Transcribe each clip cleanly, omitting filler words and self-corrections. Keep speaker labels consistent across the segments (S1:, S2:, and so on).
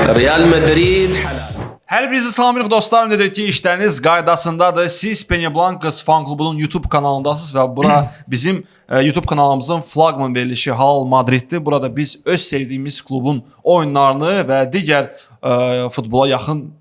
S1: ريال مدريد حلال.
S2: Hər birinizi salamlayırıq dostlar. Nədir ki, işləriniz qaydasındadır. Siz Peñablancas fan klubunun YouTube kanalındasınız və bura bizim YouTube kanalımızın flagman verilişi Halal Madriddir. Burada biz öz sevdiyimiz klubun oyunlarını və digər futbola yaxın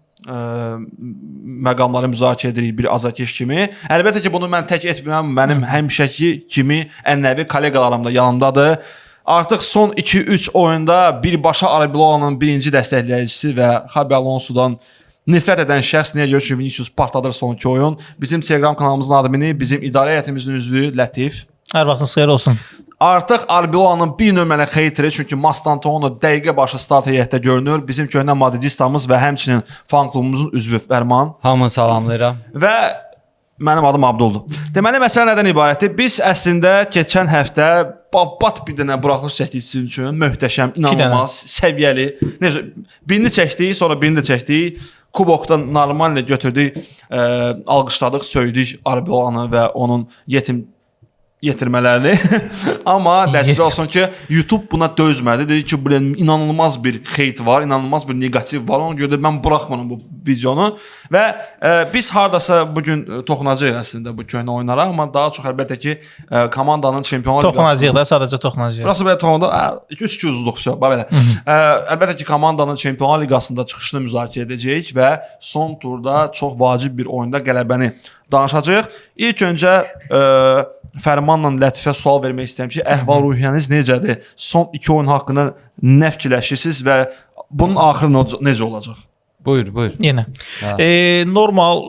S2: məqamları müzakirə edirik bir azarkeş kimi. Əlbəttə ki, bunu mən tək etmirəm. Mənim həmişəki kimi ənənəvi kolleqalarım da yanımdadır. Artıq son 2-3 oyunda birbaşa Arbeloa'nın birinci dəstəkləyicisi və Xabi Alonso'dan nifrət edən şəxs niyə görə ki, Vinicius partladır son 2 oyun. Bizim Telegram kanalımızın admini, bizim idarə heyətimizin üzvü Lətif.
S3: Hər vaxtınız xeyir olsun.
S2: Artıq Arbeloa'nın bir nömrəli xeytiri, çünki Mastantuono dəqiqə başı start heyətdə görünür. Bizim köhnə madridistamız və həmçinin fan klubumuzun üzvü Fərman.
S4: Hamını salamlayıram.
S2: Və mənim adım Abduldur. Deməli, məsələ nədən ibarətdir? Biz əslində keçən həftə babat bir dənə buraxılış çəkdik sizin üçün. Möhtəşəm, inanılmaz, səviyyəli. Necə? Birini çəkdik, sonra birini də çəkdik. Kubokdan normallə götürdük, alqışladıq, söydük Arbeloa'nı və onun yetirmələrini. Amma dəstək olsun ki, YouTube buna dözmədi. Dedi ki, bu inanılmaz bir heyt var, inanılmaz bir negativ var. Ona görə də mən buraxmıram bu videonu. Və biz hardasa bugün toxunacağıq əslində bu köhnə oyunlara. Amma daha çox əlbəttə ki, komandanın çempionlar
S3: Toxunacağıq da, sadəcə toxunacağıq.
S2: Burası belə toxunada 2-3 uzluq şey, belə. Əlbəttə ki, komandanın Çempionlar Liqasında çıxışını müzakirə edəcəyik və son turda çox vacib bir oyunda qələbəni danışacağıq. İlk öncə Fərmanla Lətifə sual vermək istəyirəm ki, əhval-ruhiyyəniz necədir? Son 2 oyun haqqında nə fikirləşirsiniz və bunun axırı necə olacaq?
S4: Buyur.
S3: Yenə. Normal,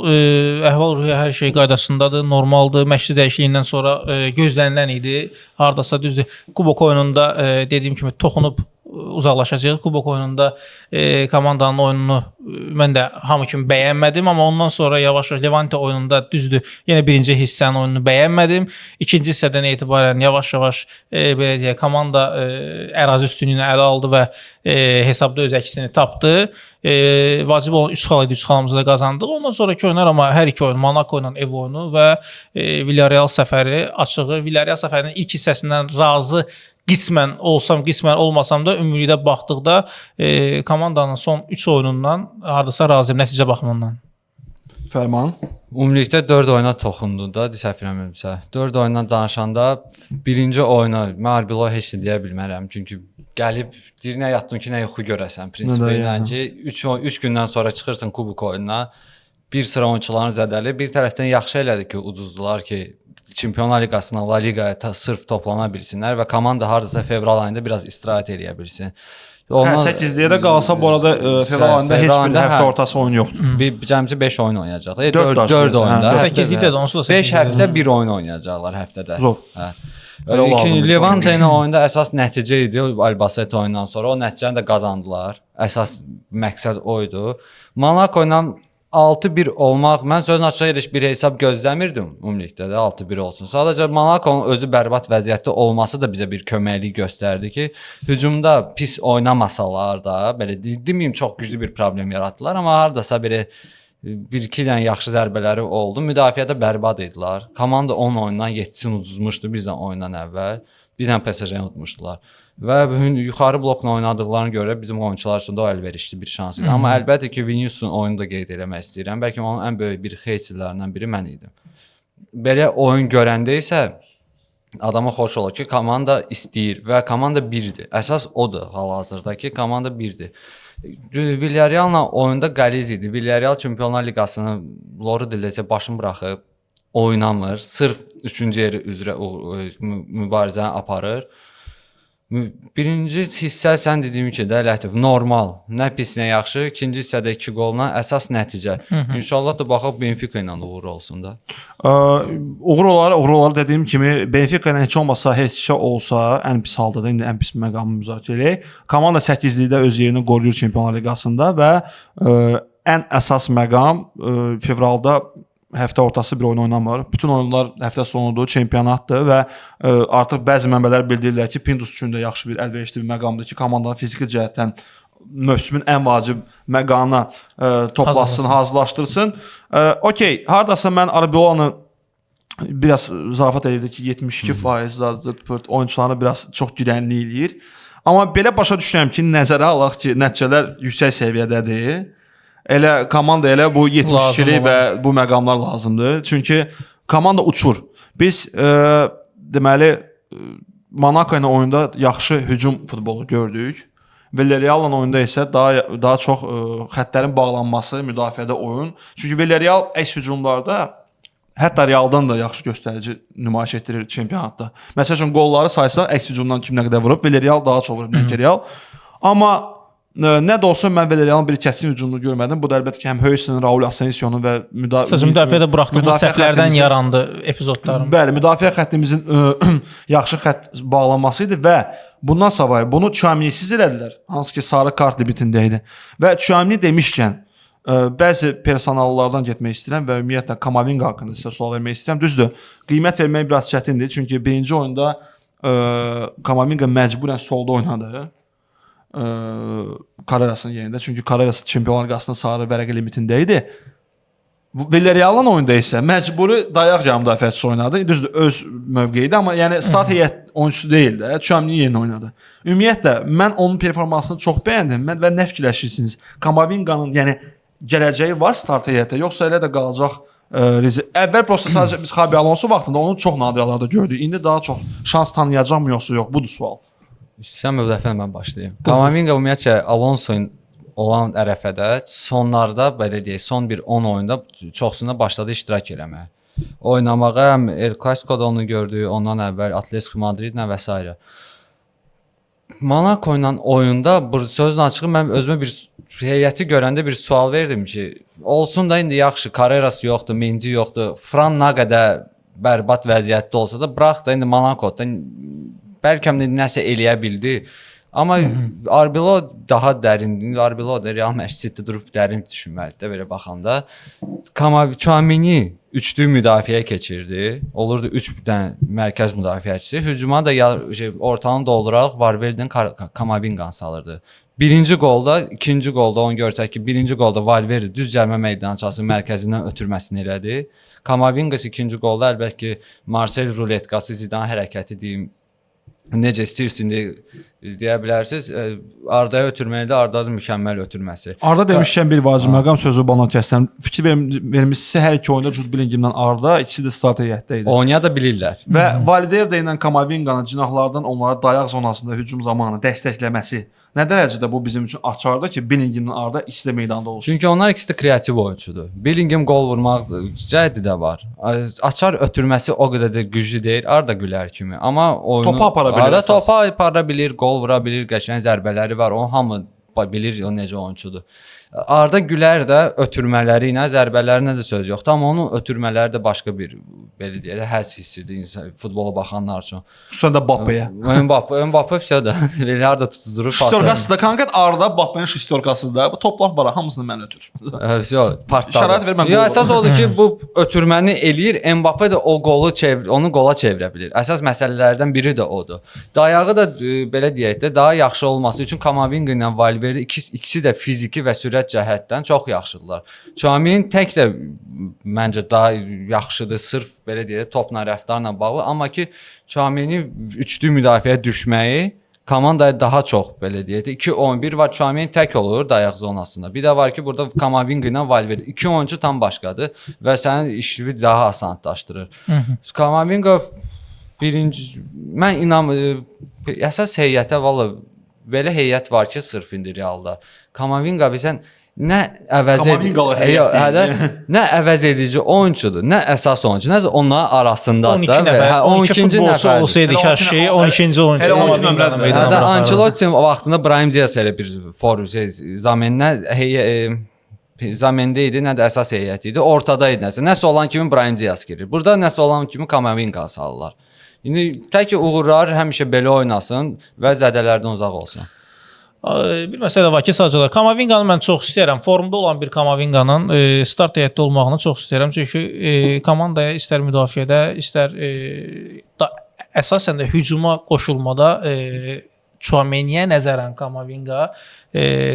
S3: əhval-ruhiyyə hər şey qaydasındadır, normaldır. Məşqçi dəyişikliyindən sonra gözlənilən idi. Hardasa düzdür. Kubok oyununda dediyim kimi toxunub uzaqlaşacağıq. Kubok oyununda komandanın oyununu mən də hamı kimi bəyənmədim, amma ondan sonra yavaş-yavaş Levante oyununda düzdür, yenə birinci hissənin oyununu bəyənmədim. İkinci hissədən etibarən yavaş-yavaş belə deyək, komanda ərazi üstünlüyünü ələ aldı və hesabda öz əksini tapdı. Vacib olan 3 xal idi, 3 xalımızı da qazandıq. Ondan sonraki oyunlar amma hər iki oyun, Monaco ilə ev oyunu və Villarreal səfəri açığı. Villarreal səfərinin ilk hissəsindən razı qismən olsam, qismən olmasam da ümumilikdə baxdıqda komandanın son 3 oyunundan hardasa razıyam nəticə baxımından.
S2: Fərman?
S4: Ümumilikdə 4 oyuna toxundu da, səhv eləmirəmsə. 4 oyundan danışanda birinci oyuna mən Arbeloa heç nə deyə bilmərəm. Çünki gəlib deyir nə yatdın ki, nə yuxu görəsən. Prinsipi ilə ki, 3 gündən sonra çıxırsan kubok oyununa, bir sıra oyunçuların zədəli. Bir tərəfdən yaxşı elədi ki, ucuzdular ki, Çempionlar Liqasına, La Liqaya sırf toplana bilsinlər və komanda hardasa fevral ayında biraz istirahət eləyə bilsin.
S2: 8-liyə də qalsa bu arada fevral ayında heç bir həftə ortası oyun yoxdur.
S4: Cəmci 5 oyun oynayacaq. 4 oyunda.
S3: 8-likdə də onsuz da
S4: 5 həftə 1 oyun oynayacaqlar həftədə.
S2: Zor.
S4: Levante ilə oyunda əsas nəticə idi Albacete oyundan sonra. O nəticəni də qazandılar. Əsas məqsəd o idi. Monaco ilə 6-1 olmaq, mən sözün açıq heç bir hesab gözləmirdim ümumilikdə də 6-1 olsun. Sadəcə Monaco'nun özü bərbad vəziyyətdə olması da bizə bir köməklik göstərdi ki, hücumda pis oynamasalar da, belə deməyim çox güclü bir problem yaratdılar, amma hardasa belə 1-2 dənə yaxşı zərbələri oldu. Müdafiədə bərbad idilər. Komanda 10 oyundan 7-sini uduzmuşdu bizdən oyundan əvvəl. Bir dənə PSG-ni udmuşdular. Və yuxarı blokla oynadıqlarına görə bizim oyunçular üçün də əlverişli bir şans idi. Amma əlbəttə ki, Vinicius'un oyunu da qeyd eləmək istəyirəm. Bəlkə onun ən böyük bir xeyirçilərindən biri mən idim. Belə oyun görəndə isə adama xoş olur ki, komanda istəyir və komanda birdir. Əsas odur hal-hazırdakı, komanda birdir. Villarreal'la oyunda qəliz idi. Villarreal Çempionlar Liqasını Loru diləcə başını buraxıb oynamır. Sırf 3-cü yeri üzrə mübarizəni aparır. Birinci hissə sən dediyim ki də Lətif normal, nə pis nə yaxşı. İkinci hissədə 2 qolla əsas nəticə. İnşallah da baxıb Benfica ilə uğur olsun da.
S2: Uğur dediyim kimi Benfica ilə heç olmasa, heç şey olsa ən pis halda da indi ən pis məqamı müzakirə edək. Komanda 8-likdə öz yerini qoruyur Çempionlar Liqasında və ən əsas məqam fevralda həftə ortası bir oyun oynamır. Bütün oyunlar həftə sonudur, çempionatdır və artıq bəzi mənbələr bildirirlər ki, Pintus üçün də yaxşı bir əlverişli bir məqamdır ki, komandanın fiziki cəhətdən mövsümün ən vacib məqamına toplasın, hazırlaşdırsın. Okey, hardasa mən Arbeloa'nı biraz zarafat edirdi ki, 72% oyunçularını biraz çox girənli eləyir. Amma belə başa düşürəm ki, nəzərə alaq ki, nəticələr yüksək səviyyədədir. Elə komanda elə bu yetişkilik və bu məqamlar lazımdır. Çünki komanda uçur. Biz deməli Monaco ilə oyunda yaxşı hücum futbolu gördük. Villarreal oyunda isə daha çox xəttlərin bağlanması, müdafiədə oyun. Çünki Villarreal əks hücumlarda hətta Realdan da yaxşı göstərici nümayiş etdirir çempionatda. Məsəl üçün qolları saysaq əks hücumdan kim nə qədər vurub, Villarreal daha çox vurub nəinki Real. Amma nə də olsa mən Villarrealın bir kəskin hücumunu görmədim. Bu da əlbəttə ki, həm Höysen'in, Raul Asensio'nun və
S3: müdafiədə buraxdığımız səhvlərdən yarandı epizodların.
S2: Bəli, müdafiə xəttimizin yaxşı xətt bağlanması idi və bundan savayı bunu Tchouaménisiz elədilər. Hansı ki, sarı kart limitində idi. Və Tchouaméni demişkən bəzi personallardan getmək istəyirəm və ümumiyyətlə Kamavinga haqqında sizə sual vermək istəyirəm. Düzdür, qiymət vermək biraz çətindir. Çünki birinci oyunda Kamavinga məcburən solda oynadı. Carreras'ın yerində. Çünki Carreras Çempionlar Liqasının sarı vərəqə limitində idi. Villarreal'ın oyunda isə məcburi dayaq yarım müdafiəçisi oynadı. Düzdür, öz mövqeyi idi, amma yəni start heyət oyunçusu deyil də. Tchouaméni yerinə oynadı. Ümumiyyətlə mən onun performansını çox bəyəndim. Və nə fikirləşirsiniz? Kamavinga'nın yəni gələcəyi var start heyətdə, yoxsa elə də qalacaq rizik? Əvvəl prosta sadəcə biz Xabi Alonso vaxtında onu çox nadir hallarda gördük. İndi daha çox şans tanıyacaqmı yoxsa yox? Budur sual.
S4: Sən müdafiədən mən başlayayım. Kamavinga ümumiyyətlə Alonso'nun olan ərəfədə sonlarda belə deyək, son bir 10 oyunda çoxsunda başladı iştirak eləməyə. Oynamağa həm El Clasico'da onu gördük, ondan əvvəl Atletico Madridlə və s. Monaco ilə oyunda bu sözün açığı mən özümə bir heyəti görəndə bir sual verdim ki, olsun da indi yaxşı, Carreras yoxdur, Mendy yoxdur, Fran nə qədər bərbad vəziyyətdə olsa da bırax da indi Monaco'da bəlkə nəsə eləyə bildi. Amma Arbeloa daha dərindir. Arbeloa da Real Madriddə durub dərin düşünməlidir belə baxanda. Tchouaméni üçlü müdafiəyə keçirdi. Olurdu 3 dənə mərkəz müdafiəçisi. Hücuma da ortanı dolduraraq Valverde'nin Kamavinganı salırdı. Birinci qolda, ikinci qolda onu görsək ki, birinci qolda Valverde düz cərimə meydançasının mərkəzindən ötürməsini elədi. Kamavinga ikinci qolda əlbəttə ki, Marcel ruletkası, Zidane hərəkəti deyim, necə istəyirsin deyə bilərsiniz. Arda'ya ötürməlidir, Arda'nın mükəmməl ötürməsi.
S2: Arda demişkən bir vacib məqam sözü bana kəssəm. Fikir vermişsə hər iki oyunda Jude Bellingham'dan Arda, ikisi də start heyətdə idi.
S4: Oynaya da bilirlər.
S2: Və Valverde ilə Kamavinga'nın cinahlardan onları dayaq zonasında hücum zamanı dəstəkləməsi nə dərəcədə bu bizim üçün açardır ki, Bellingham'ın Arda ikisi də meydanda olsun.
S4: Çünki onlar ikisi də kreativ oyunçudur. Bellingham qol vurmaq cəhdi də var. Açar ötürməsi o qədər də güclü deyil. Arda Güler kimi. Amma oyunu
S2: topa apara bilir.
S4: Arda topa apara bilir, qol vura bilir, qəşəng zərbələri var. Onu hamı bilir o necə oyunçudur. Arda Güler də ötürmələri ilə, zərbələrinə də söz yoxdur, amma onun ötürmələri də başqa bir belə deyək, həzz hissidir insan futbola baxanlar üçün.
S2: Xüsusən də Mbappéyə.
S4: Mbappé все da belə harda tutuzurur.
S2: Şistorkası da konkret Arda Mbappénin şistorkası da bu toplar var, hamısını mən ötür.
S4: Partladı.
S2: Şərait verməm.
S4: Ya əsas odur ki, bu ötürməni eləyir, Mbappé də o qolu onu qola çevirə bilir. Əsas məsələlərdən biri də odur. Dayağı da belə deyək də daha yaxşı olması üçün Kamavinga ilə Valverde ikisi də fiziki və sürət cəhətdən çox yaxşıdırlar. Tchouaméni tək də məncə daha yaxşıdır, sırf belə deyək, topla rəftarla bağlı, amma ki Tchouaméni üçlü müdafiəyə düşməyi komandaya daha çox belə deyək. 2-11 var, Tchouaméni tək olur dayaq zonasında. Bir də var ki, burada Kamavinga ilə Valverde 2 oyuncu tam başqadır və sənin işini daha asanlaşdırır. Kamavinga birinci mən əsas heyətə valla belə heyət var ki, sırf indi Realda. Kamavinga bizən nə əvəz edici oyunçudur, nə əsas oyuncu, nəsə onların arasındadır da.
S3: 12 futbolçu olsaydı hər şey 12-ci oyuncu.
S4: Ancelotti vaxtında Brahim Diaz elə bir zamendə idi, nə də əsas heyət idi, ortada idi nəsə. Nəsə olan kimi Brahim Diaz girir. Burada nəsə olan kimi Kamavinga salırlar. İndi tək ki uğurlar həmişə belə oynasın və zədələrdən uzaq olsun.
S3: Bir məsələ var ki, sadəcə Kamavinganı mən çox istəyirəm. Formda olan bir Kamavinganın start heyətdə olmağını çox istəyirəm. Çünki komandaya istər müdafiədə, istər əsasən də hücuma qoşulmada Tchouaméniyə nəzərən Kamavinga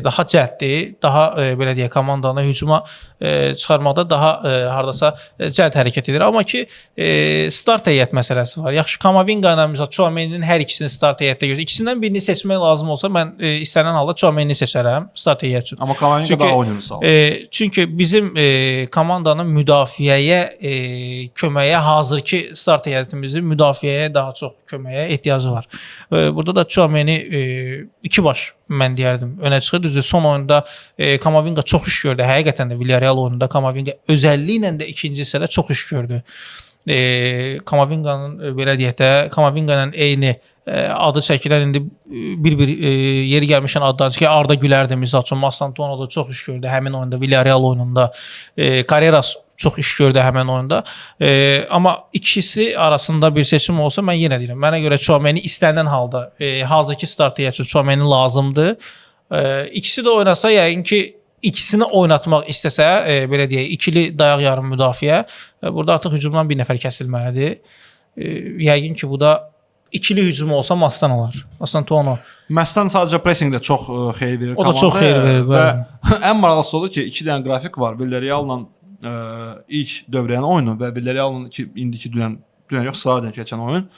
S3: daha cəlddir, daha belə deyək komandanı hücuma çıxarmaqda daha hardasa cəld hərəkət edir. Amma ki start heyət məsələsi var. Yaxşı Kamavinga ilə məsələn Tchouaméninin hər ikisini start heyətdə görürük. İkisindən birini seçmək lazım olsa mən istənilən halda Tchouaménini seçərəm start heyət üçün.
S2: Amma Kamavinga daha oynamır.
S3: Çünki bizim komandanın müdafiəyə köməyə hazırki start heyətimizin müdafiəyə daha çox köməyə ehtiyacı var. Burada da Tchouaméni iki baş mən deyərdim önə çıxır. Düzdür, son oyunda Kamavinga çox iş gördü. Həqiqətən də Villarreal oyununda Kamavinga özəlliklə də ikinci hissədə çox iş gördü. Kamavinganın belə deyək də Kamavinga ilə eyni adı çəkilən indi bir yeri gəlmişən addan ki Arda Gülərdir misal üçün Mastantuono da çox iş gördü həmin oyunda Villarreal oyununda. Carreras çox iş gördü həmin oyunda. Amma ikisi arasında bir seçim olsa mən yenə deyirəm. Mənə görə Tchouaméni istənilən halda hazırki start heyəti üçün Tchouaméni lazımdır. İkisi də oynasa yəqin ki ikisini oynatmaq istəsə belə deyək ikili dayaq yarım müdafiə burada artıq hücumdan bir nəfər kəsilməlidir. Yəqin ki bu da ikili hücum olsa Mastan olar. Mastantuono.
S2: Məstan sadəcə pressingdə çox xeyir verir.
S3: O da çox xeyir verir.
S2: Və ən maraqlısı odur ki, 2 dənə qrafik var. Villarreal'la ilk dövrənin oyunu və Villarreal'ın indiki dünən yox, sıradan keçən oyun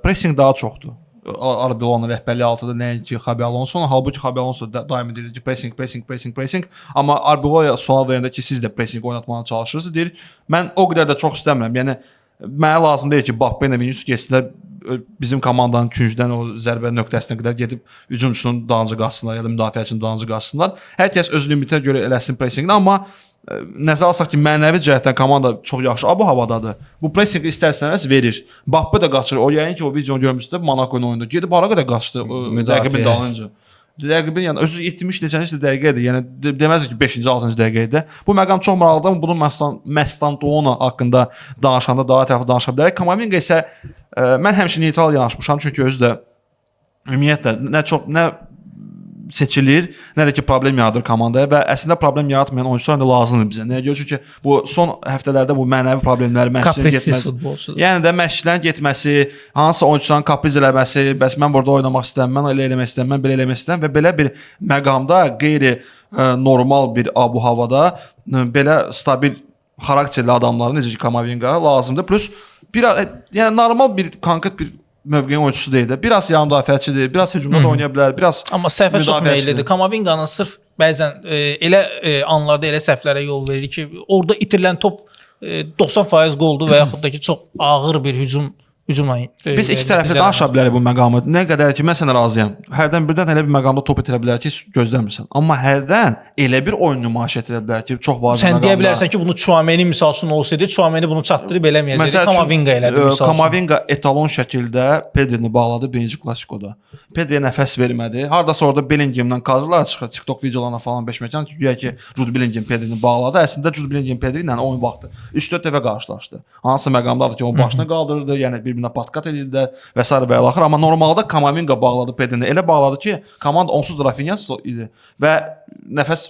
S2: pressing daha çoxdur. Arbelo'nun rəhbərliyi altında nəinki Xabi Alonso, halbuki Xabi Alonso daim deyir ki pressing. Amma Arbelo'ya sual verəndə ki, siz də pressing oynatmağa çalışırsınız, deyir. Mən o qədər də çox istəmirəm. Yəni mənə lazım deyil ki, Mbappé ilə Vinicius keçsələr bizim komandanın küncdən o zərbə nöqtəsinə qədər gedib hücumçunun dalınca qaçsınlar ya da müdafiəçinin dalınca qaçsınlar. Hər kəs öz limitinə görə eləsin pressingini, amma nəzərə alsaq ki, mənəvi cəhətdən komanda çox yaxşı havadadır. Bu pressingi istər-istəməz verir. Mbappé də qaçır. O yəqin ki, o videonu görmüşdünüz Monaco-nun oyununda. Gedib hara qədər qaçdı rəqibin dalınca. Rəqibin yəni özü 70 neçənci dəqiqədir. Yəni deməzdik ki 5-ci 6-cı dəqiqədə. Bu məqam çox maraqlıdır, amma bunun Mastantuono haqqında danışanda daha ətraflı danışa bilərik. Kamavinga isə mən həmişə neytral yanaşmışam, çünki özü də ümumiyyətlə nə seçilir, nə də ki problem yaradır komandaya və əslində problem yaratmayan oyunçular da lazımdır bizə. Nəyə görə? Çünki bu son həftələrdə bu mənəvi problemlər, məşqçilərin getməsi, yəni də məşqçilərin getməsi, hansısa oyunçuların kapriz eləməsi, bəs mən burada oynamaq istəyirəm, mən elə eləmək istəyirəm, mən belə eləmək istəyirəm və belə bir məqamda qeyri normal bir abu-havada belə stabil xarakterli adamların necə ki Kamavinga lazımdır. Plus yəni normal bir konkret bir mövqeyin oyunçusu deyil də. Biraz yarım müdafiəçidir, biraz hücumda da oynaya bilər, biraz
S3: amma səhvə çox meyillidir. Kamavinganın sırf bəzən elə anlarda elə səhvlərə yol verir ki, orada itirilən top 90% qoldur və yaxud da ki çox ağır bir hücumla.
S2: Biz iki tərəfli danışa bilərik bu məqamı. Nə qədər ki, mən sənə razıyam. Hərdən birdən elə bir məqamda top itirə bilər ki, gözləmirsən. Amma hərdən elə bir oyun nümayiş etdirə bilər ki, çox vacib
S3: məqamda. Sən deyə bilərsən ki, bunu Tchouaméni misal üçün olsaydı, Tchouaméni bunu çatdırıb eləməyəcəkdi. Kamavinga elədi misal üçün.
S2: Kamavinga etalon şəkildə Pedrini bağladı birinci klassikoda. Pedriyə nəfəs vermədi. Hardasa orada Bellingham'dan kadrlar çıxır, TikTok videolarına falan 5 məkan ki, güya ki, Jude Bellingham Pedrini bağladı. Əslində Jude Bellingham Pedri ilə oyun vaxtı 3-4 dəfə qarşılaşdı. Hansı məqamdadır ki, onun başını qaldırırdı, yəni bir-birinə patkat edirdi və s. və axır. Amma normalda Kamavinga bağladı Pedrini. Elə bağladı ki, komanda onsuz da Rafinha idi və nəfəs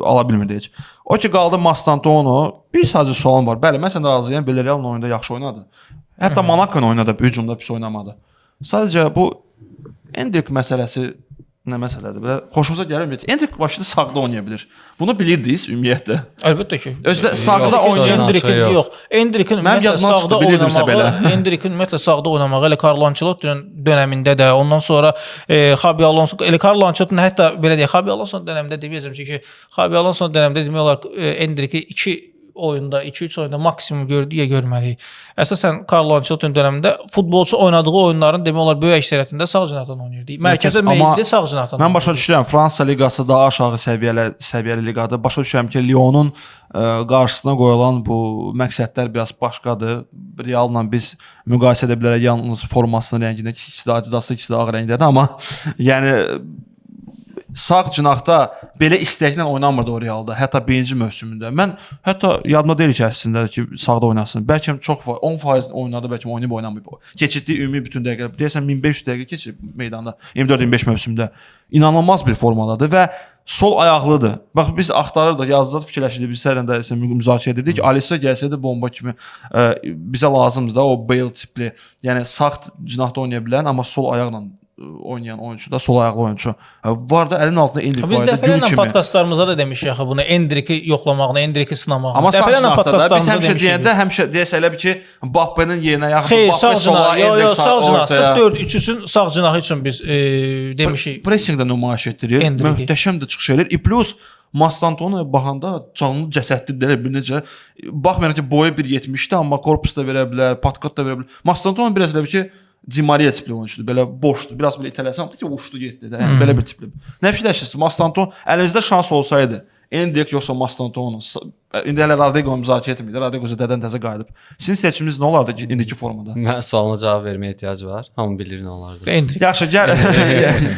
S2: ala bilmirdi heç. O ki qaldı Mastantuono. Bir sadəcə sualım var. Bəli, mən səndən razıyam. Villarreal'ın oyunda yaxşı oynadı. Hətta Monaco-nun oyunda hücumda pis oynamadı. Sadəcə bu Endrick məsələsi nə məsələdir? Belə xoşunuza gəlmir. Endrick başda sağda oynaya bilər. Bunu bilirdiniz ümumiyyətlə?
S3: Əlbəttə ki.
S2: Özdə sağda oynayan
S3: Endrick'in yox. Endrick'in ümumiyyətlə sağda oynamağı, Endrick'in ümumiyyətlə sağda oynamağı elə Carlo Ancelotti'nin dövründə də, ondan sonra Xabi Alonso, elə Carlo Ancelotti'nin hətta belə deyək, Xabi Alonso dövründə deməyəcəm ki, Xabi Alonso dövründə demək olar Endrick'i 2 oyunda, 2-3 oyunda maksimum gördüyə görməliyik. Əsasən Carlo Ancelotti'nin dövründə futbolçu oynadığı oyunların demək olar böyük əksəriyyətində sağ cinahdan oynayırdı. Mərkəzə meyilli sağ cinahdan.
S2: Mən başa düşürəm, Fransa liqası daha aşağı səviyyəli liqadır. Başa düşürəm ki, Lyon'un qarşısına qoyulan bu məqsədlər biraz başqadır. Real'la biz müqayisə edə bilərək yalnız formasının rəngində ikisi də Adidas'da, ikisi də ağ rəngdədir, amma yəni sağ cinahda belə istəklə oynamırdı o Real'da, hətta birinci mövsümündə. Mən hətta yadımda deyil ki, əslində ki, sağda oynasın. Bəlkə çox 10% oynadı, bəlkə oynayıb oynamayıb. Keçirdiyi ümumi bütün dəqiqələr, deyəsən 1500 dəqiqə keçirib meydanda 24-25 mövsümdə. İnanılmaz bir formadadır və sol ayaqlıdır. Bax biz axtarırdıq, yazıcıda fikirləşirdik, biz sərdən də müzakirə edirdik. Alisa gəlsəydi bomba kimi bizə lazımdır da o Bale tipli, yəni sağ cinahda oynaya bilən, amma sol ayaqla oynayan oyunçu da sol ayaqlı oyunçu. Var da əlin altında Endrik
S3: Biz
S2: var idi, gül
S3: dəfələrlə
S2: kimi.
S3: podkastlarımızda da demişik axı bunu, Endriki yoxlamağını, Endriki sınamağını.
S2: Amma sağ
S3: Dəfələrlə
S2: cinahda da biz
S3: podkastlarımızda
S2: həmişə
S3: demişik.
S2: deyəndə həmişə deyəsə elə bir ki, Mbappe-nin yerinə yaxın
S3: Xeyr,
S2: Mbappe
S3: sağ
S2: sola,
S3: cinah,
S2: Endrik
S3: sağ
S2: sağ
S3: cinah.
S2: ortaya.
S3: 4-3-3-ün sağ cinahı üçün biz demişik.
S2: Pressingdə nümayiş etdirir.
S3: Endriki.
S2: Möhtəşəm də çıxış edir. Plus Mastanton'a baxanda canlı cəsədlidir elə bir necə. Baxmayaraq ki, boyu 1.70-dir, amma korpus da verə bilər, patkat da verə bilər. Mastanton biraz elə bir ki, Di Maria tipli oyunçudur. Belə boşdur. Biraz belə itələsəm, uçdu getdi də. Yəni belə bir tipli. Nə fikirləşirsiniz? Mastanton əlinizdə şans olsaydı, Endrik yoxsa Mastanton, indi hələ Rodrigo müzakirə etmir. Rodrigo dədən təzə qayıdıb. Sizin seçiminiz nə olardı indiki formada?
S4: Mən sualına cavab verməyə ehtiyac var. Hamı bilir nə olardı.
S3: Endrik.
S2: Yaxşı, gəl.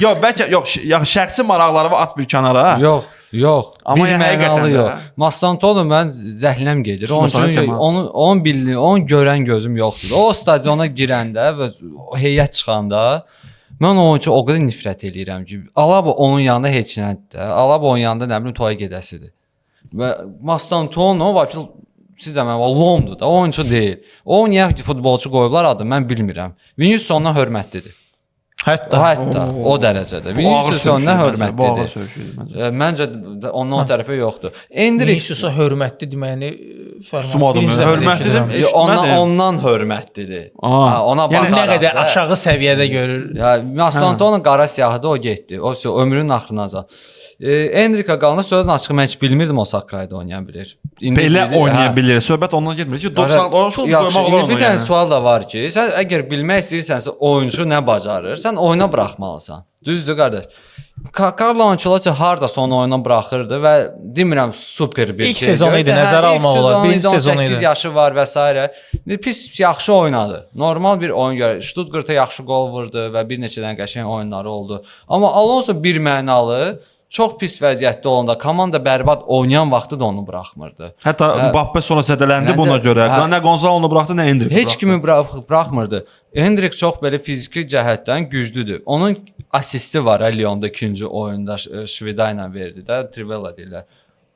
S2: Yox, bəlkə yox, şəxsi maraqları at bir kənara.
S4: Yox.
S2: Amma
S4: Bir
S2: həqiqətən
S4: mənalı
S2: də.
S4: yox. Mastantonu mən zəhləm gedir. Onun
S2: Sonra
S4: üçün
S2: cəmaət.
S4: onun bildiyi, onun görən gözüm yoxdur. O stadiona girəndə və heyət çıxanda mən o oyunçu o qədər nifrət eləyirəm ki, Alaba onun yanında heç nədir də. Alaba onun yanında nə bilim toya gedəsidir. Və Mastantono var ki, siz də mən Lomdur da, o oyunçu deyil. O niyə futbolçu qoyublar adı mən bilmirəm. Vinicius ondan hörmətlidir. Hətta o dərəcədə. Vinicius ondan hörmətlidir. Məncə ondan o tərəfə yoxdur. Endrik
S3: Viniciusa hörmətli deməyini
S2: Tumadım. Hörmətlidir.
S4: ondan hörmətlidir.
S2: Aa.
S4: Ona
S3: Yəni nə
S4: baxaraq
S3: qədər
S4: da-
S3: aşağı səviyyədə görür.
S4: Ya Mastantonun qara siyahıda o getdi. O ömrünün axırınacan. Endrika qalanda sözün açığı mən heç bilmirdim o Sakrayda oynaya bilir. İndi
S2: Belə
S4: bilir,
S2: oynaya
S4: hə.
S2: bilir. Söhbət ondan getmir ki, 90 o şut
S4: Yaxşı,
S2: qoymaq olar
S4: indi bir
S2: ona
S4: dənə
S2: yəni.
S4: sual da var ki, sən əgər bilmək istəyirsənsə oyunçu nə bacarır, sən oyuna buraxmalısan. Düzdür qardaş. Carlo Ancelotti hardasa onu oyuna buraxırdı və demirəm super bir
S3: İlk sezonu idi, nəzərə almaq olar. Birinci sezonu idi.
S4: 8 yaşı var və s. Pis yaxşı oynadı. Normal bir oyun görə. Stuttgart'a yaxşı gol vurdu və bir neçə dənə qəşəng oyunları oldu. Amma Alonso bir mənalı çox pis vəziyyətdə olanda, komanda bərbad oynayan vaxtı da onu buraxmırdı.
S2: Hətta Mbappe sonra zədələndi
S4: Hə,
S2: buna
S4: də-
S2: görə.
S4: hə.
S2: Nə Gonzalo onu buraxdı, nə Endrik.
S4: Heç kimi buraxmırdı. Endrik çox belə fiziki cəhətdən güclüdür. Onun asisti var Lyonda ikinci oyunda Şvida ilə verdi də, Trivella deyirlər.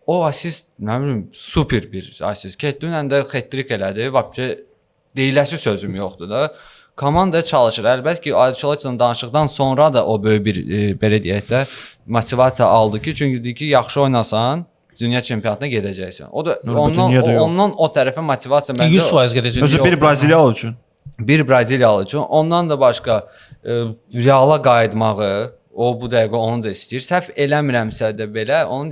S4: O asist nə bilim super bir asist. Ketdünən də hat-trick elədi. Vəbcə deyiləsi sözüm yoxdur da. Komanda çalışır. Əlbəttə ki, Ancelotti'nin danışıqdan sonra da o böyük bir belə deyək də motivasiya aldı ki, çünki deyir ki, yaxşı oynasan dünya çempionatına gedəcəksən. O da ondan o tərəfə motivasiya məncə
S3: 100% gedəcək.
S2: Özü bir Braziliyalı üçün.
S4: bir Braziliyalı üçün. Ondan da başqa Reala qayıtmağı, o bu dəqiqə onu da istəyir. Səhv eləmirəmsə də belə, onun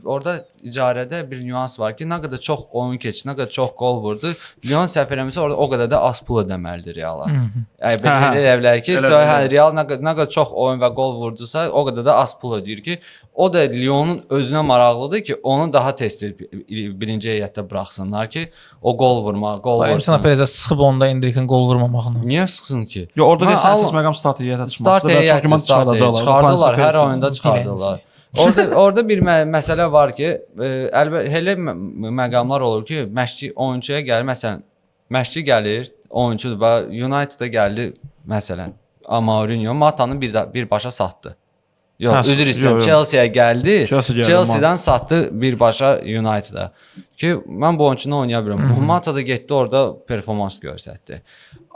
S4: orada icarədə bir nüans var ki, nə qədər çox oyun keçdi, nə qədər çox gol vurdu. Lyon səhv eləmirsə orada o qədər də az pul ödəməlidir Reala. Belə elə bilər ki, Real nə qədər çox oyun və gol vurdusa, o qədər də az pul ödəyir ki, o da Lyonun özünə maraqlıdır ki, onu daha tez birinci heyətdə buraxsınlar ki, o gol vurmağı, gol
S3: Valentina
S4: vursun.
S3: Perez sıxıb onda Endrikin gol vurmamağını.
S4: Niyə sıxsın ki?
S2: Yo, orada
S4: Mən
S2: desən
S4: al-
S2: siz məqam start heyətə
S4: Start
S2: çıxmasıdır və çox güman
S4: çıxardılar, hər
S2: Fransa
S4: oyunda çıxardılar. Orada bir məsələ var ki, elə məqamlar olur ki, məşqçi oyunçuya gəlir, məsələn, məşqçi gəlir, oyunçudur və United-da gəldi, məsələn, Mourinho Mata'nı birbaşa satdı. Yox, üzr istəyirəm, Chelsea-yə gəldi, Chelsea-dən satdı birbaşa United-a. Ki, mən bu oyunçunu oynaya bilmirəm. Mata da getdi orada performans göstərdi.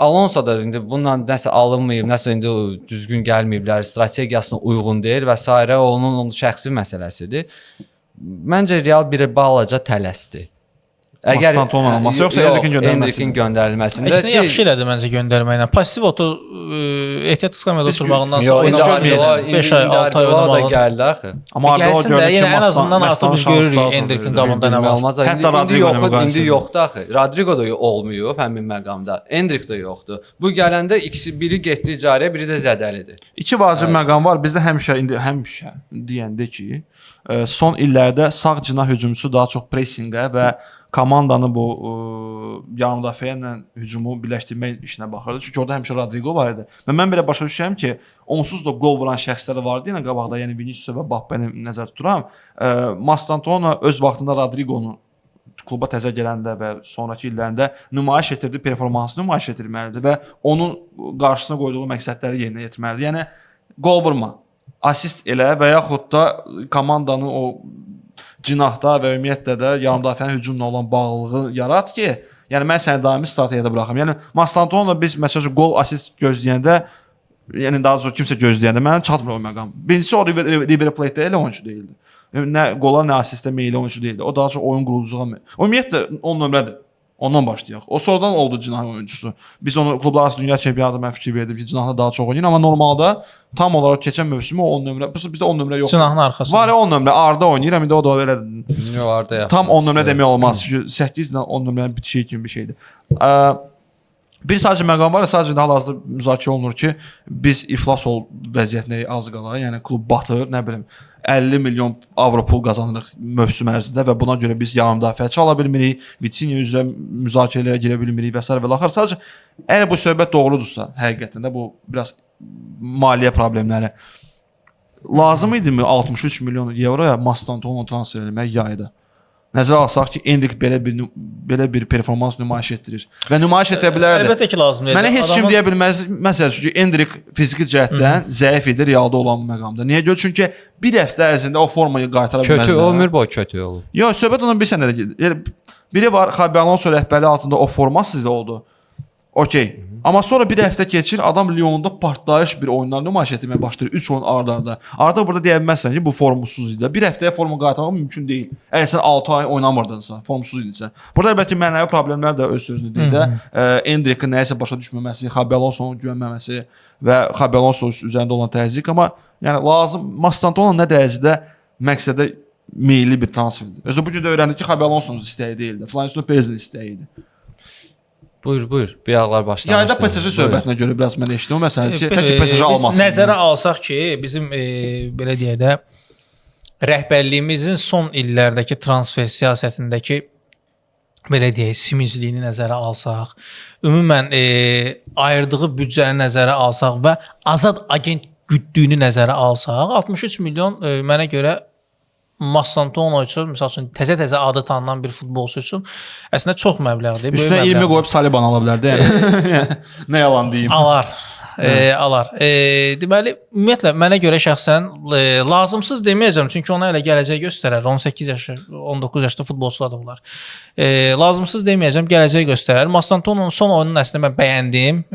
S4: Alonso da indi bundan nəsə alınmayıb, nəsə indi düzgün gəlməyiblər, strategiyasına uyğun deyil və s. onun şəxsi məsələsidir. Məncə Real bir balaca tələsdi.
S2: Mastanton olması yoxsa
S4: Endrikin göndərilməsində
S3: Əksinə yaxşı elədi məncə göndərməklə. Pasiv otu ehtiyat skamyada oturmağından sonra
S4: indi
S3: 5 ay, 6 ay
S4: da
S3: oynamağı.
S4: gəldi axı.
S2: Amma
S3: Gəlsin də, yəni ən azından artıq biz görürük Endrikin qabında nə var.
S4: Olmaz.
S2: Hətta
S4: İndi yoxdur axı. Rodrigo da olmayıb həmin məqamda. Endrik də yoxdur. Bu gələndə ikisi biri getdi icarəyə, biri də zədəlidir.
S2: İki vacib məqam var. Bizdə həmişə deyəndə ki, son illərdə sağ cinah hücumçusu daha çox pressinqə və komandanı bu yarım müdafiə ilə hücumu birləşdirmək işinə baxırdı. Çünki orada həmişə Rodrigo var idi. Və mən belə başa düşürəm ki, onsuz da gol vuran şəxslər vardı yenə qabaqda, yəni Vinicius və Mbappe-ni nəzərdə tuturam. Mastanton öz vaxtında Rodrigo-nu kluba təzə gələndə və sonrakı illərində nümayiş etdirdiyi performansını nümayiş etdirməlidir və onun qarşısına qoyduğu məqsədləri yerinə yetirməlidir. Yəni gol vurma, assist elə və yaxud da komandanı o cinahda və ümumiyyətlə də yarım müdafiənin hücumla olan bağlılığı yarat ki, yəni mən səni daimi start heyətə buraxım. Yəni Mastantonla biz məsələn gol assist gözləyəndə yəni daha çox kimsə gözləyəndə mənə çatmır o məqam. Birincisi o River Plate-də elə oyunçu deyildi. Nə qola, nə assistə meyilli oyunçu deyildi. O daha çox oyun qurucuğa. Ümumiyyətlə 10 nömrədir. Ondan başlayaq. O sonradan oldu cinahı oyuncusu. Biz onu klublar arası dünya çempionatında mən fikir verdim ki, cinahda daha çox oynayır, amma normalda tam olaraq keçən mövsümü 10 nömrə. Bizdə 10 nömrə yox.
S3: Cinahın arxasında.
S2: Var ya 10 nömrə Arda oynayır, amma o da elə
S4: Yox, Arda yaxşı.
S2: tam 10 nömrə demək olmaz. 8 ilə 10 nömrənin bitişi kimi bir şeydir. Bir sadəcə məqam var, sadəcə hal-hazırda müzakirə olunur ki, biz iflas ol vəziyyətində az qala, yəni klub batır, nə bilim 50 milyon avro pul qazanırıq mövsüm ərzində və buna görə biz yarım müdafiəçi ala bilmirik, Vitinha üzrə müzakirələrə girə bilmirik və s. və laxır. Sadəcə əgər bu söhbət doğrudursa, həqiqətən də bu biraz maliyyə problemləri lazım idimi 63 milyon evroya Mastantuono transfer etmək yayda? Nəzərə alsaq ki, Endrik belə bir performans nümayiş etdirir və nümayiş etdirə bilərdi.
S3: Əlbəttə ki, lazım deyil.
S2: Mənə heç kim deyə bilməz, məsələn, çünki Endrik fiziki cəhətdən zəif idi Realda olan məqamda. Niyə görə? Çünki bir həftə ərzində o formayı qaytara bilməzlər.
S4: Kötü ömür boyu kötü olur.
S2: Yox, söhbət ondan bir sənədə gedir. Yəni biri var, Xabi Alonso rəhbərliyi altında o forma sizdə oldu. Okey. Amma sonra bir həftə keçir, adam Lyonda partlayış bir oyunlar nümayiş etməyə başlayır. 3 oyun arda-arda. Artıq burada deyə bilməzsən ki, bu formsuz idi. Bir həftəyə forma qaytarmaq mümkün deyil. Əgər sən 6 ay oynamırdınsa, formsuz idisə. Burada əlbəttə mənəvi problemlər də öz sözünü deyir də. Endrikin nəyisə başa düşməməsi, Xabi Alonsonun güvənməməsi və Xabi Alonso üzərində olan təzyiq, amma yəni lazım Mastantuono nə dərəcədə məqsədə meyilli bir transferdir. Özü bu gün də öyrəndik ki, Xabi Alonsonun istəyi deyildi. Florentino Perezin istəyi idi.
S4: Buyur. Biyaqlar başlamışdı.
S2: Yayda PSG söhbətinə görə biraz mən eşitdim o məsələni ki, tək PSG almasın.
S3: Nəzərə alsaq ki, bizim belə deyək də rəhbərliyimizin son illərdəki transfer siyasətindəki belə deyək, simicliyini nəzərə alsaq, ümumən ayırdığı büdcəni nəzərə alsaq və azad agent güddüyünü nəzərə alsaq, 63 milyon mənə görə Mastantuono üçün, məsəl üçün təzə adı tanınan bir futbolçu üçün əslində çox məbləğdir.
S2: Üstünə 20 qoyub Saliban ala bilər də, yəni. Nə yalan deyim.
S3: Alar. Alar. Deməli, ümumiyyətlə mənə görə şəxsən lazımsız deməyəcəm, çünki ona elə gələcək göstərər. 18 yaşı, 19 yaşlı futbolçular da bunlar. Lazımsız deməyəcəm, gələcək göstərər. Mastantuono'nun son oyununu əslində mən bəyəndim.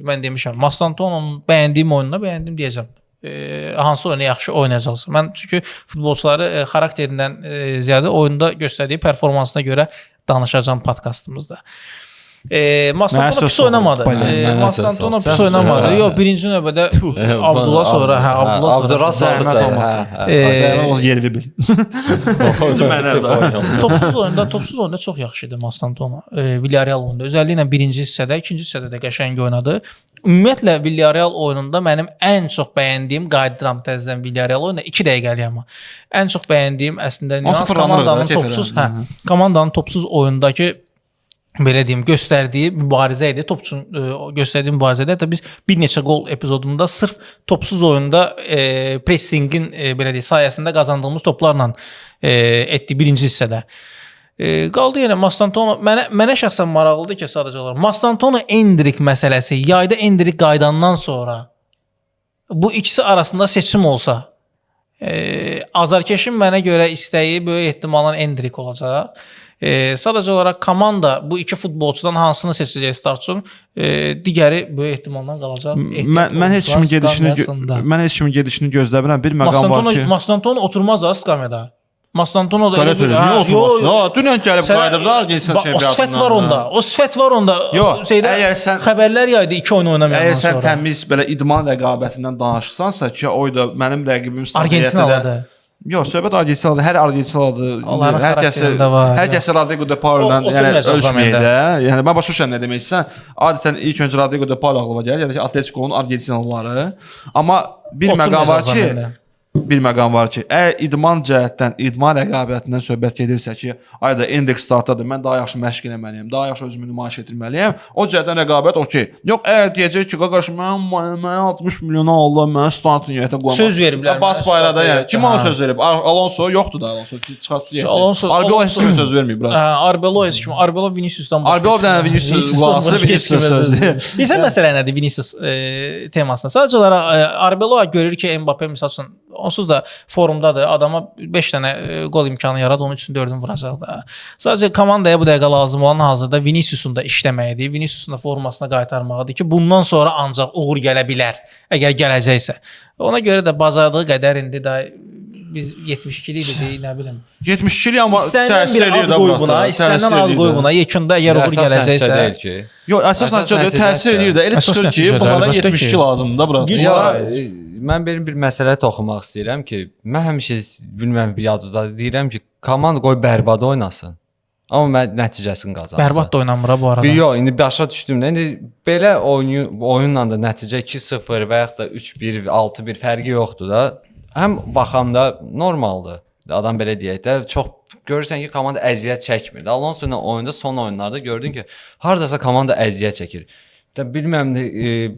S3: Mən demişəm, Mastantuono'nun bəyəndiyim oyununa bəyəndim deyəcəm. Hansı oyunu yaxşı oynayacaqsın. Mən çünki futbolçuları xarakterindən ziyadə oyunda göstərdiyi performansına görə danışacağam podkastımızda. Mastantuono pis oynamadı. Mastantuono pis oynamadı. Yox, birinci növbədə Abdullah sonra,
S4: Abdullah sonra
S2: o yerli bil.
S3: Topsuz oyunda çox yaxşı idi Mastantuono. Villarreal oyunda özəlliklə birinci hissədə, ikinci hissədə də qəşəng oynadı. Ümumiyyətlə Villarreal oyununda mənim ən çox bəyəndiyim, qayıdıram təzədən Villarreal oyununda 2 dəqiqəlik amma. Ən çox bəyəndiyim əslində komandanın topsuz oyundakı belə deyim, göstərdiyi mübarizə idi. Topçunun göstərdiyi mübarizədə də biz bir neçə gol epizodunda sırf topsuz oyunda pressingin belə deyim sayəsində qazandığımız toplarla etdi birinci hissədə. Qaldı yenə Mastantuono. Mənə şəxsən maraqlıdır ki, sadəcə olaraq Mastantuono Endrik məsələsi yayda Endrik qayıdandan sonra bu ikisi arasında seçim olsa, azarkeşin mənə görə istəyi böyük ehtimalla Endrik olacaq. Sadəcə olaraq komanda bu iki futbolçudan hansını seçəcək start üçün, digəri böyük ehtimalla qalacaq.
S2: Mən heç kimin gedişini gözləmirəm. Bir məqam var ki,
S3: Mastantuono oturmaz skamyada. Mastantuono da
S2: elə niyə oturmasın? Dünən gəlib qayıdıb da Argentina çempionatından.
S3: O sifət var onda.
S2: Yox, əgər sən
S3: xəbərlər yaydı 2 oyun oynamayandan sonra.
S2: Əgər sən təmiz belə idman rəqabətindən danışırsansa ki, o da mənim rəqibim
S3: Argentinalıdır.
S2: Yox, söhbət Argentinalıdır. Hər Argentinalıdır. Hər kəs Rodrigo de Paul'la yəni ölçməyə də. Yəni mən başa düşürəm nə demək istəyirsən. Adətən ilk öncə Rodrigo de Paul ağlıma gəlir, yəni ki, Atletico'nun Argentinalıları. Amma bir məqam var ki, əgər idman cəhətdən, idman rəqabətindən söhbət gedirsə ki, ayda indeks startdadır, mən daha yaxşı məşq etməliyəm, daha yaxşı özümü nümayiş etdirməliyəm, o cəhətdən rəqabət okey. Yox, əgər deyəcək ki, qaqaş, mən 60 milyona Allah, mən startın niyyətə qoymaq.
S3: Söz veriblər.
S2: Bas bayrada, yəni. Kim ona söz verib? Alonso yoxdur da, Alonso çıxartdı yetti. Arbelo heç kimə söz verməyib, bura.
S3: Arbelo heç kim, Arbelo Vinicius'dan başlayır.
S2: Arbelo bir dənə Vinicius söz deyir.
S3: Bilirsən məsələ nədir Vinicius temasında? Sadəcə olaraq Arbeloa görür ki, Mbappé misal üçün onsuz da formdadır. Adama 5 dənə qol imkanı yarad, onun üçün 4-ünü vuracaq da. Sadəcə komandaya bu dəqiqə lazım olan hazırda Viniciusun da işləməyidir. Viniciusun da formasına qaytarmağıdır ki, bundan sonra ancaq uğur gələ bilər, əgər gələcəksə. Ona görə də bacardığı qədər indi də biz 72-li idi, nə bilim.
S2: 72-li amma
S3: İstənilən
S2: təsir
S3: bir
S2: eləyir
S3: ad
S2: də
S3: qoy
S2: bura.
S3: buna, istənilən ad qoy buna. Yekunda əgər uğur gələcəksə.
S4: deyil ki.
S2: Yox, əsas nəticə təsir eləyir də. Elə
S3: Əsas
S2: çıxır ki,
S3: nəticədir,
S2: bunlara
S3: əlbəttə
S2: 72
S3: ki.
S2: lazımdır da bura.
S4: Ya, mən belə bir məsələ toxunmaq istəyirəm ki, mən həmişə bilməm bir yadınızdadır, deyirəm ki, komanda qoy bərbad oynasın. Amma mən nəticəsini qazansın.
S3: Bərbad da oynanmır bu arada.
S4: Yox, indi başa düşdüm də. İndi belə oyunla da nəticə 2-0 və yaxud da 3-1, 6-1 fərqi yoxdur da. Həm baxamda normaldır. Adam belə deyək də, çox görürsən ki, komanda əziyyət çəkmir. Alonso ilə oyunda son oyunlarda gördün ki, hardasa komanda əziyyət çəkir. Bilməm,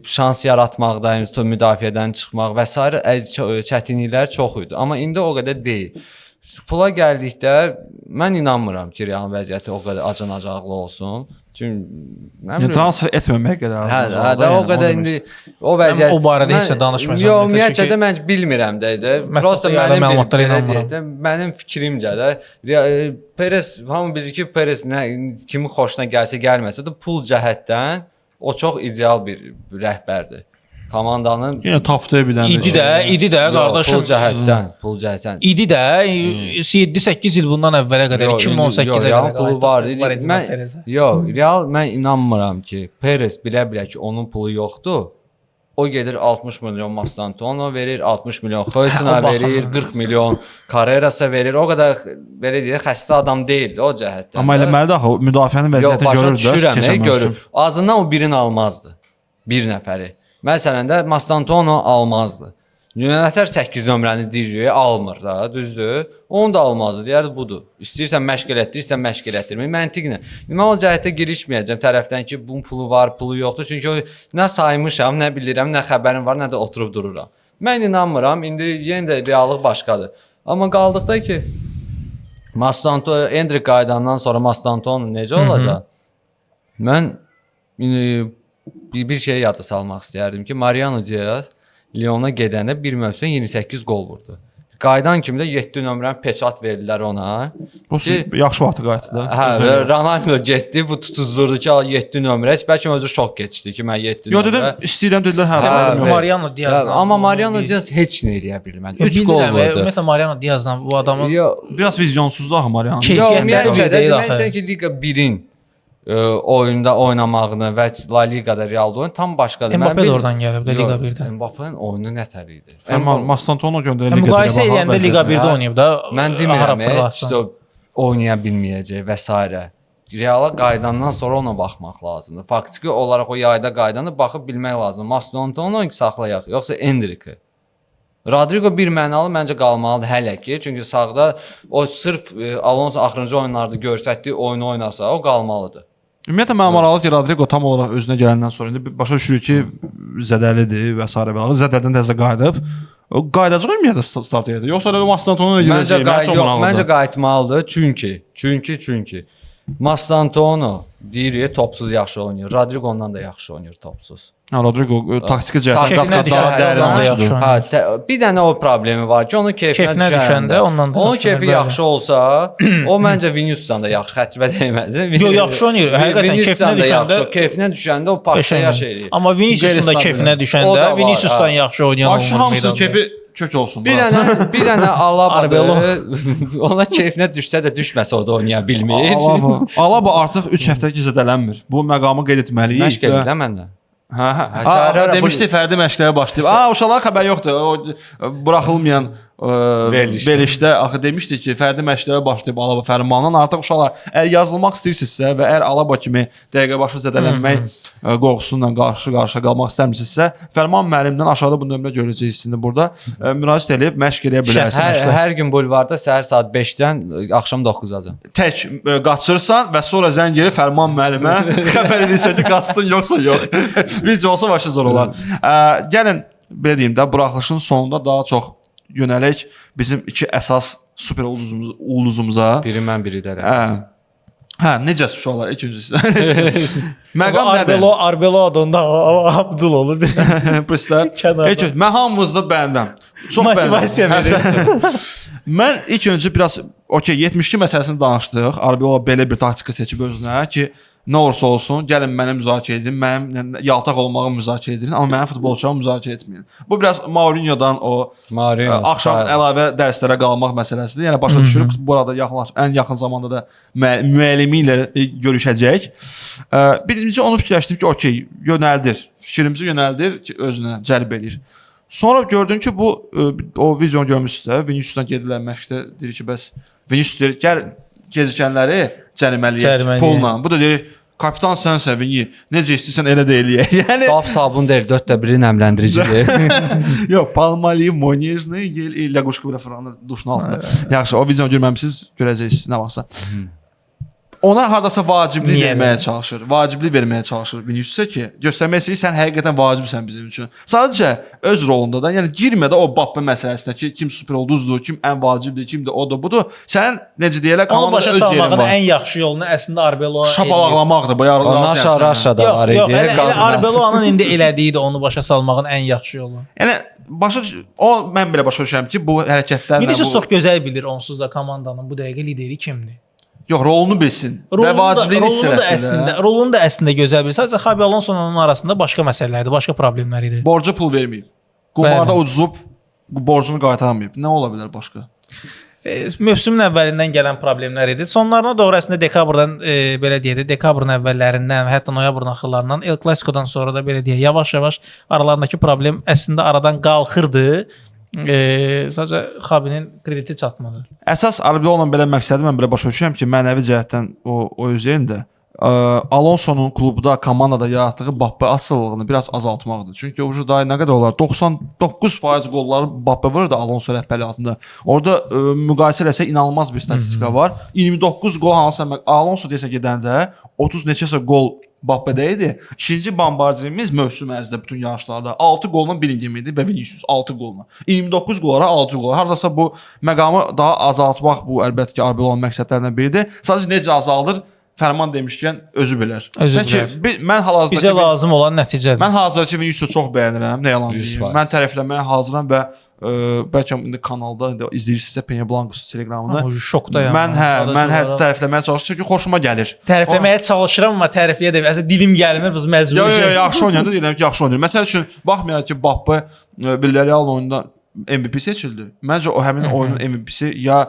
S4: şans yaratmaqda, müdafiədən çıxmaq və s. çətinliklər çox idi. Amma indi o qədər deyil. Pula gəldikdə mən inanmıram ki, Realın vəziyyəti o qədər acınacaqlı olsun. Çünki
S2: transfer etməmək qədər.
S4: Hə, o qədər indi o vəziyyət.
S3: O barədə heç də danışmayacağam.
S4: Yox, ümumiyyətlə də mən bilmirəm də. Prosta mənim fikrimcə də Perez hamı bilir ki, Perez kimin xoşuna gəlsə gəlməsə də pul cəhətdən o çox ideal bir rəhbərdir. Komandanın
S2: yenə tapdığı bir dənə.
S3: İdi də qardaşım.
S4: Pul cəhətdən.
S3: İdi də 7-8 il bundan əvvələ qədər 2018-ə qədər
S4: pulu var. Real mən inanmıram ki, Perez bilə ki, onun pulu yoxdur. O gedir 60 milyon Mastantuono verir, 60 milyon Xoysuna verir, 40 milyon Carreras'a verir. O qədər belə deyək, xəstə adam deyildi o cəhətdən.
S2: Amma eləməli də axı müdafiənin vəziyyəti
S4: görür. Azından o birini almazdı. Bir nəfəri. Məsələn də Mastantuono almazdı. Yönətər 8 nömrəni diriyor, almır da, düzdür? Onu da almazdı, deyərdi budur. İstəyirsən məşğul etdirsən məşğul etdirmək. Məntiqlə. Mən o cəhətdə girişməyəcəm tərəfdən ki, bunun pulu var, pulu yoxdur. Çünki nə saymışam, nə bilirəm, nə xəbərim var, nə də oturub dururam. Mən inanmıram. İndi yenə də reallıq başqadır. Amma qaldıqda ki, Mastantuono Endrik qayıdandan sonra Mastantuono necə olacaq? Mən bir şey yada salmaq istəyərdim ki, Mariano Diaz Lyona gedəndə bir mövsümdə 28 qol vurdu. Qaydan kimi də 7 nömrəni peçat verdilər ona.
S2: Bu yaxşı vaxtı qayıtdı da.
S4: Hə, Ronaldo getdi, bu tutuzdurdu ki, 7 nömrə. Bəlkə özü şok keçdi ki, mən 7 nömrə.
S2: Yox dedim, istəyirəm dedilər, hə.
S3: Mariano Diazla.
S4: Amma Mariano Diaz heç nə eləyə bilmədi. 3 qol vurdu.
S3: Ümumiyyətlə Mariano Diazla bu adamın
S2: biraz vizyonsuzluq axı Mariano.
S4: Yox, ümumiyyətlə demək ki, Liga 1-in oyunda oynamağını və La Ligada Real'da oyun tam başqadır.
S3: Mbappé də oradan gəlib də Liga 1-dən.
S4: Mbappé'nin oyunu nətər idi?
S2: Mastantuono göndərildi.
S3: Müqayisə edəndə Liga 1-də oynayıb da.
S4: Mən demirəm, işte oynaya bilməyəcək və s. Real'a qayıdandan sonra ona baxmaq lazımdır. Faktiki olaraq o yayda qayıdanı baxıb bilmək lazımdır. Mastantuono saxlayaq, yoxsa Endrik'i? Rodrigo bir mənalı məncə qalmalıdır hələ ki. Çünki sağda o sırf Alonso axırıncı oyunlarda göstərdiyi oyunu oynasa, o qalmalıdır.
S2: Ümumiyyətlə mən maraqlı ki, Rodrigo tam olaraq özünə gələndən sonra indi başa düşürük ki, zədəlidir və s. Zədəldən təzə qayıdıb. O qayıdacaq ümumiyyətlə start edə. Yoxsa elə Mastantuono ilə gedəcək.
S4: Məncə qayıtmalıdır. Çünki Mastantuono deyir, topsuz yaxşı oynayır. Rodrigo ondan da yaxşı oynayır topsuz.
S2: Rodrigo taktiki cəhətdən daha
S4: dəyərli. Bir dənə o problemi var ki, onun keyfinə düşəndə
S3: ondan da
S4: onun keyfi yaxşı olsa, o məncə Vinicius'dan da yaxşı, xətibə dəyməz.
S3: Yox, yaxşı oynayır. Həqiqətən
S4: keyfinə düşəndə o partlayış eləyir.
S3: Amma Vinicius'un da keyfinə düşəndə Vinicius'dan yaxşı oynayan olmalı.
S2: Hamısının keyfi kök olsun.
S4: Bir dənə Alaba ona keyfinə düşsə də düşməsə o da oynaya bilmir.
S2: Alaba artıq 3 həftə zədələnmir. Bu məqamı qeyd etməliyik.
S4: Məşq edir də məndən.
S2: Demişdi Fərdi məşqlərə başlayıb. Uşaqlara xəbər yoxdur. O buraxılmayan verilişdə axı demişdi ki, Fərdi məşqlərə başlayıb Alaba fərmandan. Artıq uşaqlar əgər yazılmaq istəyirsinizsə və əgər Alaba kimi dəqiqə başı zədələnmək qorxusundan qarşı-qarşıya qalmaq istəmirsinizsə, Fərman müəllimdən aşağıda bu nömrə görəcəksiniz burada. Müraciət edib məşq eləyə bilərsiniz.
S4: Hər gün bulvarda səhər saat 5-dən axşam 9-acan.
S2: Tək qaçırsan və sonra zəng edib Fərman müəllimə xəbər edirsən ki, qaçdın yoxsa yox. Video olsa başı zor olar. Gəlin belə deyim də, buraxılışın sonunda daha çox yönələk bizim iki əsas super ulduzumuza.
S4: Biri mən, biri də.
S2: Hə, necə suallar ikincisi. Məqam nədir?
S3: Arbelo'da Abdul olur.
S2: Prislər.
S3: Kənarda.
S2: Mən hamınızı bəyənirəm. Çox
S3: Motivasiya
S2: bəyənirəm. Mən ilk öncə biraz 72 məsələsini danışdıq. Arbeloa belə bir taktika seçib özünə ki, nə olursa olsun, gəlin məni müzakirə edin, mənim yaltaq olmağı müzakirə edin, amma mənim futbolçumu müzakirə etməyin. Bu biraz Mourinho'dan o axşam əlavə dərslərə qalmaq məsələsidir. Yəni başa düşürük, burada ən yaxın zamanda da müəllimi ilə görüşəcək. Birinci onu fikirləşdim ki, okey, yönəldir. Fikrimizi yönəldir ki, özünə cəlb edir. Sonra gördüm ki, bu o videonu görmüşsünüz də, Vinicius'dan gedirlər məşqdə, deyir ki, bəs Vinicius deyir, gəl gecikənləri cəriməliyək pulla. Bu da deyir, kapitan sənsən Vini, necə istəyirsən elə də eləyək. Yəni
S4: Daf sabun deyil, 4-1 nəmləndiricidir.
S2: yox, Palmolive, Monejni, Laquşka ilə Franı duşun altında. Yaxşı, o videonu görməmisiniz, görəcəksiniz nə vaxtsa. Ona hardasa vaciblik verməyə çalışır. Vaciblik verməyə çalışır Vinicius'a ki, göstərmək istəyir sən həqiqətən vacibsən bizim üçün. Sadəcə öz rolunda da, yəni girmə də o Mbappe məsələsinə ki, kim super ulduzdur, kim ən vacibdir, kim də odur, budur. Sən necə deyirlər, komandada öz yerin var.
S3: Salmağın ən yaxşı yolunu əslində Arbeloa
S2: şapalaqlamaqdır. Bu yarın
S4: Aşağı da var idi.
S3: Arbeloa'nın indi elədiyi də onu başa salmağın ən yaxşı yolu.
S2: Yəni mən belə başa düşürəm ki, bu hərəkətlərlə
S3: Vinicius çox gözəl bilir onsuz da komandanın bu dəqiqə lideri kimdir.
S2: Yox, rolunu bilsin və vacibliyini hiss eləsin.
S3: Rolunu da əslində gözəl bilir. Sadəcə Xabi Alonso'nun arasında başqa məsələlərdir, başqa problemlər idi.
S2: Borca pul verməyib. Qumarda ucuzub borcunu qaytaramayıb. Nə ola bilər başqa?
S3: Mövsümün əvvəlindən gələn problemlər idi. Sonlarına doğru əslində dekabrdan belə deyək də, dekabrın əvvəllərindən və hətta noyabrın axırlarından El Clasico'dan sonra da belə deyək, yavaş-yavaş aralarındakı problem əslində aradan qalxırdı. Sadəcə Xabinin krediti çatmadı.
S2: Əsas Arbeloa'nın belə məqsədi mən belə başa düşürəm ki, mənəvi cəhətdən o üzərində Alonso'nun klubda, komandada yaratdığı Mbappe asıllığını biraz azaltmaqdır. Çünki o da nə qədər olar? 99% qolları Mbappe vururdu Alonso rəhbərliyi altında. Orada müqayisə eləsə inanılmaz bir statistika var. 29 qol hansısa Alonso desə gedəndə 30 neçəsə qol Mbappe'də idi. İkinci bombardimiz mövsüm ərzində bütün yarışlarda 6 qolla birinci idi və Vinicius 6 qolla. 29 qollara 6 qol. Hardasa bu məqamı daha azaltmaq bu əlbəttə ki, Arbeloa'nın məqsədlərindən biridir. Sadəcə necə azaldır? Fərman demişkən özü bilər. Mən hal-hazırda
S3: bizə lazım olan nəticədir.
S2: Mən hazırda Vinicius'u çox bəyənirəm, nə yalan deyim. Mən tərəfləməyə hazıram və bəlkə indi kanalda izləyirsinizsə Peña Blancos Telegramını.
S3: Şokdayam.
S2: Mən hər tərəfləməyə çalışıram ki, xoşuma gəlir.
S3: Tərəfləməyə çalışıram amma tərəfləyə də əslində dilim gəlmir, biz məcbur.
S2: Yox, yaxşı oynayanda deyirəm ki, yaxşı oynayır. Məsəl üçün baxmayaraq ki, Mbappe Villarreal oyununda MVP seçildi. Məncə o həmin oyunun MVP'si ya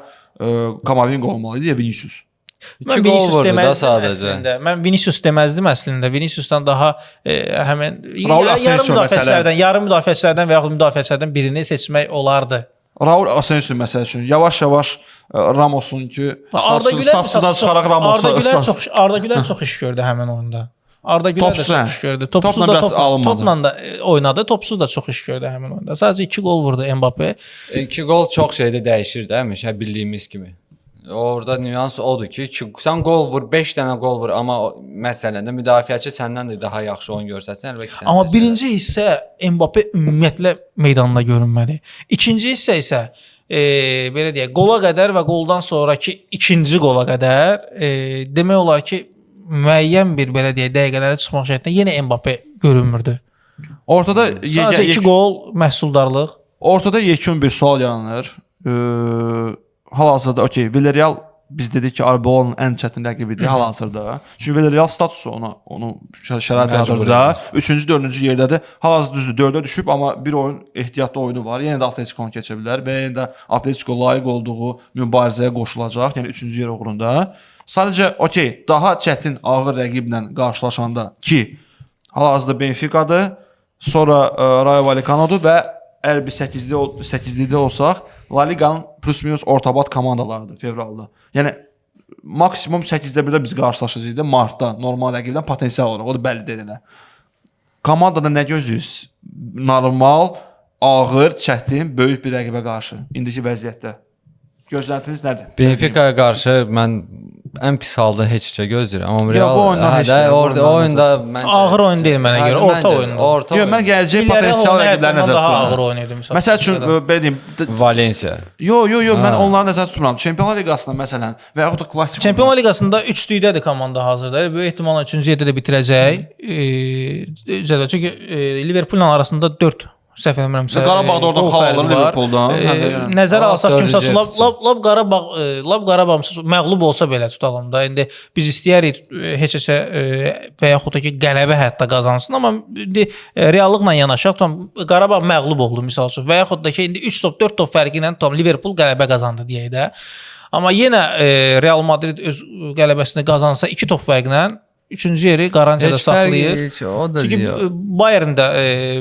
S2: Camavinga olmalı idi ya Vinicius.
S3: Mən Vinicius deməzdim əslində. Mən Vinicius deməzdim əslində. Vinicius'dan daha həmin yarım müdafiəçilərdən və yaxud müdafiəçilərdən birini seçmək olardı.
S2: Raul Asensio məsəl üçün yavaş-yavaş Ramos'un ki statusdan çıxaraq Ramos'a
S3: Arda Güler çox iş gördü həmin oyunda. Arda Güler də çox iş gördü. Topla da oynadı, topsuz da çox iş gördü həmin oyunda. Sadəcə 2 qol vurdu Mbappe.
S4: 2 qol çox şeydə dəyişir də, həmişə bildiyimiz kimi. Orada nüans odur ki, sən qol vur, 5 dənə qol vur, amma məsələndə müdafiəçi səndən də daha yaxşı oyun görsətsən, əlbəttə sən.
S3: Amma birinci hissə Mbappe ümumiyyətlə meydanda görünmədi. İkinci hissə isə belə deyək, qola qədər və qoldan sonraki ikinci qola qədər demək olar ki, müəyyən bir belə deyək, dəqiqələrə çıxmaq şərtində yenə Mbappe görünmürdü.
S2: Ortada
S3: sadəcə 2 qol məhsuldarlıq.
S2: Ortada yekun bir sual yaranır. Hal-hazırda okey, Villarreal biz dedik ki, Arbeloa'nın ən çətin rəqibidir hal-hazırda. Çünki Villarreal statusu onu şərait yaradır da. 3-cü, 4-cü yerdədir. Hal-hazırda düzdür, 4-ə düşüb, amma bir oyun ehtiyatlı oyunu var. Yenə də Atletico-nu keçə bilər və yenə də Atletico layiq olduğu mübarizəyə qoşulacaq, yəni 3-cü yer uğrunda. Sadəcə okey, daha çətin ağır rəqiblə qarşılaşanda ki, hal-hazırda Benfica'dır, sonra Rayo Vallecano'dur və əgər bir 8-likdə olsaq, La Liga'nın plus-minus ortabat komandalarıdır fevralda. Yəni maksimum 8-də 1-də biz qarşılaşacağıq martda normal rəqibdən potensial olaraq. O da bəllidir elə. Komandada nə gözləyirsiniz? Normal, ağır, çətin, böyük bir rəqibə qarşı indiki vəziyyətdə. Gözləntiniz nədir?
S4: Benfica'ya qarşı mən ən pis halda heç heç gözləyirəm. Amma
S2: Ya, bu oyundan heç nə, bu
S4: orada
S2: oyundan
S4: oyunda məncə
S3: Ağır oyun deyil mənə görə, orta oyundur.
S4: Orta
S2: Yox, mən gələcək
S3: İlləri
S2: potensial
S3: oyunu
S2: rəqibləri
S3: həddindən
S2: nəzərdə
S3: daha ağır
S2: tuturam.
S3: oynayırdı
S2: Məsəl üçün belə deyim,
S4: Valensiya.
S2: yo, mən onları nəzərdə tutmuram. Çempionlar Liqasında məsələn və yaxud da klassik
S3: Çempionlar Liqasında 3-lükdədir komanda hazırda. Böyük ehtimalla 3-cü yerdə də bitirəcək. Çünki Liverpool'la arasında 4 səhv eləmirəmsə.
S2: Qarabağda orada xal alır Liverpooldan.
S3: Nəzərə alsaq ki,
S4: dördüncü
S3: məsələn, lap Qarabağ məğlub olsa belə tutalım da. İndi biz istəyirik heç-heçə və yaxud da ki, qələbə hətta qazansın, amma indi reallıqla yanaşaq, tam Qarabağ məğlub oldu misal üçün və yaxud da ki, indi 3 top, 4 top fərqi ilə tam Liverpool qələbə qazandı deyək də. Amma yenə Real Madrid öz qələbəsini qazansa 2 top fərqlə 3-cü yeri qarantiyada saxlayır.
S4: O da
S3: Çünki Bayern də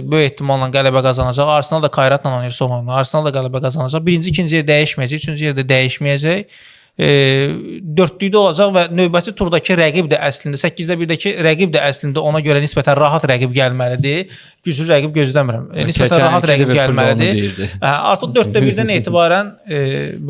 S3: böyük ehtimalla qələbə qazanacaq. Arsenal da Kayratla oynayır son oyunu. Arsenal da qələbə qazanacaq. Birinci, ikinci yer dəyişməyəcək, üçüncü yerdə dəyişməyəcək. Dördlükdə olacaq və növbəti turdakı rəqib də əslində 8-də 1-dəki rəqib də əslində ona görə nisbətən rahat rəqib gəlməlidir. Güclü rəqib gözləmirəm. Nisbətən rahat rəqib gəlməlidir. Artıq 4-də 1-dən etibarən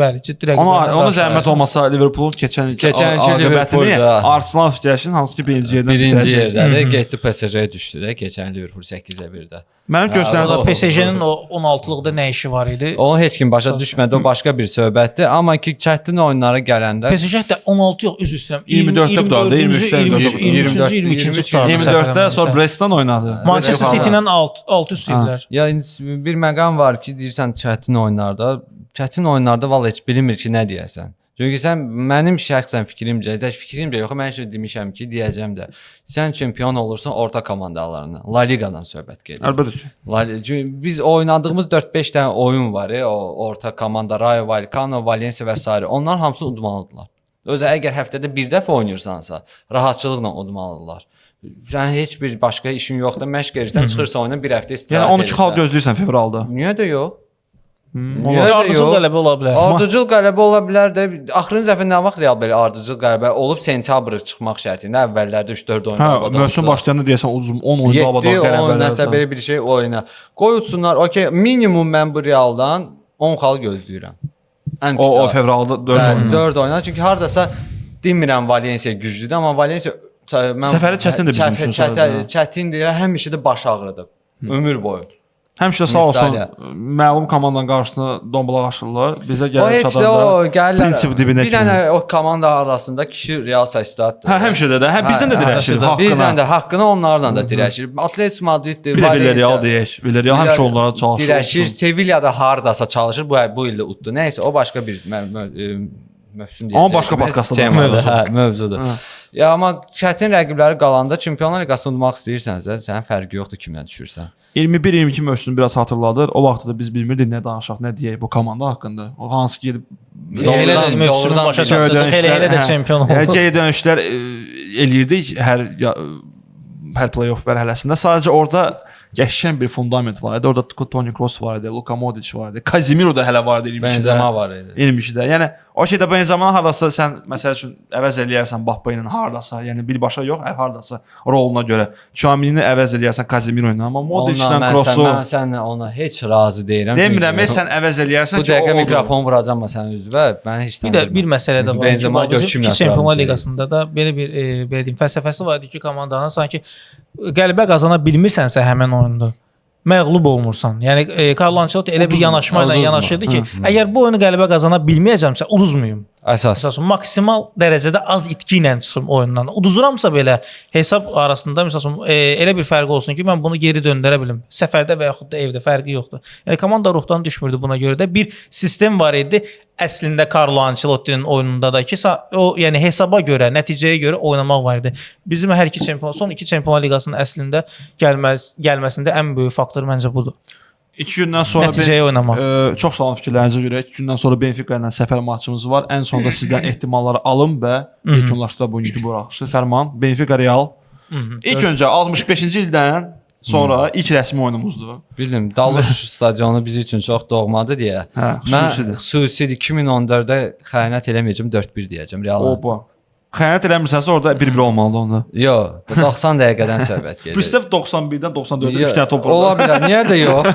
S3: bəli, ciddi rəqiblərlə.
S2: Ona zəhmət olmasa Liverpoolun keçən
S4: Liverpoolda
S2: Arsenal fikirləşin hansı ki birinci yerdən
S4: birinci yerdədir. Getdi PSG-yə düşdü də keçən Liverpool 8-də 1-də.
S2: Mənim göstərəndə
S3: PSG-nin o 16-lıqda nə işi var idi?
S4: Onu heç kim başa düşmədi. O başqa bir söhbətdir. Amma ki çətin oyunlara gələndə
S3: PSG də 16 yox, üzr istəyirəm.
S2: 24-də qutardı, 23-də 24-də sonra Brest'dən oynadı.
S3: Manchester City-lə 6 üst idilər.
S4: ya bir məqam var ki, deyirsən çətin oyunlarda vallahi heç bilmir ki, nə deyəsən. Çünki sən mənim şəxsən fikrimcə yox, mən heç demişəm ki, deyəcəm də. Sən çempion olursan orta komandalarından, La Liqadan söhbət gedir.
S2: Əlbəttə ki.
S4: Biz oynadığımız 4-5 dənə oyun var, o orta komanda Rayo Vallecano, Valencia və s. Onlar hamısı udmalıdırlar. Özə əgər həftədə bir dəfə oynayırsansa, rahatçılıqla udmalıdırlar. Sən heç bir başqa işin yoxdur, məşq edirsən, çıxırsan oyuna bir həftə istirahət
S2: Yəni 12
S4: edirsən.
S2: xal gözləyirsən fevralda.
S4: Niyə də yox?
S3: Ardıcıl qələbə ola bilər.
S4: Ardıcıl qələbə ola bilər də. Axırıncı dəfə nə vaxt Real belə ardıcıl qələbə olub sentyabrı çıxmaq şərti ilə əvvəllərdə 3-4 oyun
S2: abad oldu. Mövsüm başlayanda deyəsən 10 oyun abad oldu.
S4: 7 10 nəsə belə bir şey oyna. Qoy utsunlar. Okay, minimum mən bu Realdan 10 xal gözləyirəm. Ən pis.
S2: O fevralda 4 oyun.
S4: 4 oyna. Çünki hardasa demirəm Valencia güclüdür, amma Valencia
S2: səfəri çətindir bizim üçün.
S4: Çətindir, həmişə də baş ağrıdır. Ömür boyu.
S2: Həmişə sağ olsun məlum komandanın qarşısına dombalaq aşırırlar. Bizə
S4: O heç də o gəlirlər.
S2: prinsip dibinə
S4: Bir dənə o komanda arasında kişi Real Sociedaddır.
S2: Həmişə də bizdən də dirəşir
S4: Bizdən
S2: haqqına.
S4: də haqqını onlardan da dirəşir. Atletico Madriddir,
S2: Villarreal deyək. Villarreal həmişə onlara çalışır.
S4: dirəşir. Sevilla'da hardasa çalışır. Bu ildə utdu. Nəysə o başqa bir mövsüm deyəcəm.
S2: Amma başqa podkastda
S4: mövzudur. Ya amma çətin rəqibləri qalanda Çempionlar Liqasını udmaq istəyirsənsə, sənin fərqi yoxdur kimlə düşürsən.
S2: 21-22 mövsümünü biraz xatırladır. O vaxtda da biz bilmirdik nə danışaq, nə deyək bu komanda haqqında. O hansı ki gedib
S3: Elə də mövsümün başa çatdıq. Elə də çempion oldu.
S2: Yəni geri dönüşlər eləyirdik hər play-off mərhələsində. Sadəcə orada qəşəng bir fundament var idi. Orada Toni Kroos var idi, Luka Modric var idi, Casemiro da hələ var idi 22-də.
S4: Benzema var idi.
S2: 22-də. Yəni o şeydə Benzema hardasa sən məsəl üçün əvəz eləyərsən Mbappé ilə hardasa, yəni birbaşa yox, hardasa roluna görə. Tchouaméni əvəz eləyərsən Casemiro ilə, amma Modric ilə Kroosu
S4: mən səninlə ona heç razı deyirəm.
S2: Demirəm, sən əvəz eləyərsən
S4: bu dəqiqə mikrofon vuracağam mən sənin üzvə. Mən heç
S3: bir məsələ də var.
S4: Benzema
S3: Bizim Çempionlar Liqasında da belə bir belə deyim fəlsəfəsi var idi ki, komandanın sanki qələbə qazana bilmirsənsə həmin oyunda məğlub olmursan. Yəni Carlo Ancelotti elə bir yanaşma ilə yanaşırdı ki, əgər bu oyunu qələbə qazana bilməyəcəmsə uduzmayım. Əsas maksimal dərəcədə az itki ilə çıxım oyundan. Uduzuramsa belə hesab arasında məsələn elə bir fərq olsun ki, mən bunu geri döndərə bilim. Səfərdə və yaxud da evdə fərqi yoxdur. Yəni komanda ruhdan düşmürdü buna görə də bir sistem var idi. Əslində Carlo Ancelottinin oyununda da ki, o yəni hesaba görə, nəticəyə görə oynamaq var idi. Bizim hər iki son iki Çempionlar Liqasının əslində gəlməsində ən böyük faktor məncə budur.
S2: 2 gündən sonra
S3: nəticəyə oynamaq.
S2: Çox sağ olun fikirlərinizə görə. 2 gündən sonra Benfica ilə səfər maçımız var. Ən sonda sizdən ehtimalları alın və yekunlaşdıraq bugünkü buraxışı. Fərman, Benfica Real. İlk öncə 65-ci ildən sonra ilk rəsmi oyunumuzdur.
S4: Bildim, Dalış stadionu biz üçün çox doğmadır deyə. Mən xüsusidir 2014-də xəyanət eləməyəcəm, 4-1 deyəcəm Real.
S2: Xəyanət eləmirsənsə orada 1-1 olmalıdır onda.
S4: Yox, 90 dəqiqədən söhbət gedir.
S2: Pristav 91-dən 94-ə 3 dənə top
S4: ola bilər. Niyə də yox?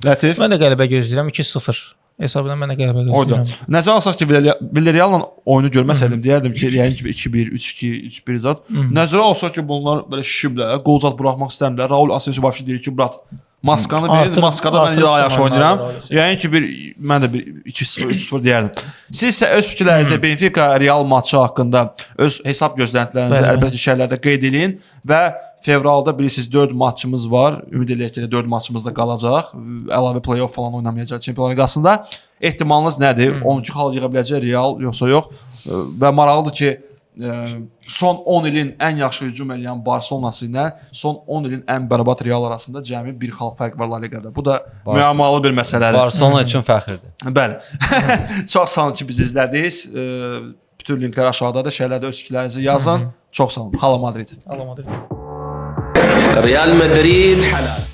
S2: Lətif.
S3: Mən də qələbə gözləyirəm 2-0. Hesab edən mən də qələbə
S2: Oydu.
S3: gözləyirəm.
S2: Nəzərə alsaq ki, Villarreal-la oyunu görməsəydim deyərdim ki, yəni ki 2-1, 3-2, 3-1 zat. Nəzərə alsaq ki, bunlar belə şişiblər, qol zat buraxmaq istəmirlər. Raul Asensio vəbşi deyir ki, brat, maskanı verin, maskada mən daha yaxşı oynayıram. Yəni ki, mən də 2-0, 3-0 deyərdim. Siz isə öz fikirlərinizi Benfica Real matçı haqqında öz hesab gözləntilərinizi əlbəttə şərhlərdə qeyd edin və fevralda bilirsiniz 4 matçımız var. Ümid edirəm ki, 4 matçımız da qalacaq. Əlavə play-off falan oynamayacaq Çempionlar Liqasında. Ehtimalınız nədir? 12 xal yığa biləcək Real yoxsa yox? Və maraqlıdır ki, son 10 ilin ən yaxşı hücum edən Barselonası ilə son 10 ilin ən bərbad Real arasında cəmi bir xal fərq var La Liqada. Bu da müəmmalı bir məsələdir.
S4: Barselona üçün fəxrdir.
S2: Bəli. Çox sağ olun ki, bizi izlədiniz. Bütün linklər aşağıdadır. Şərhlərdə öz fikirlərinizi yazın. Çox sağ olun. Hala Madrid.
S3: Allah Madrid.
S1: ريال مدريد حلال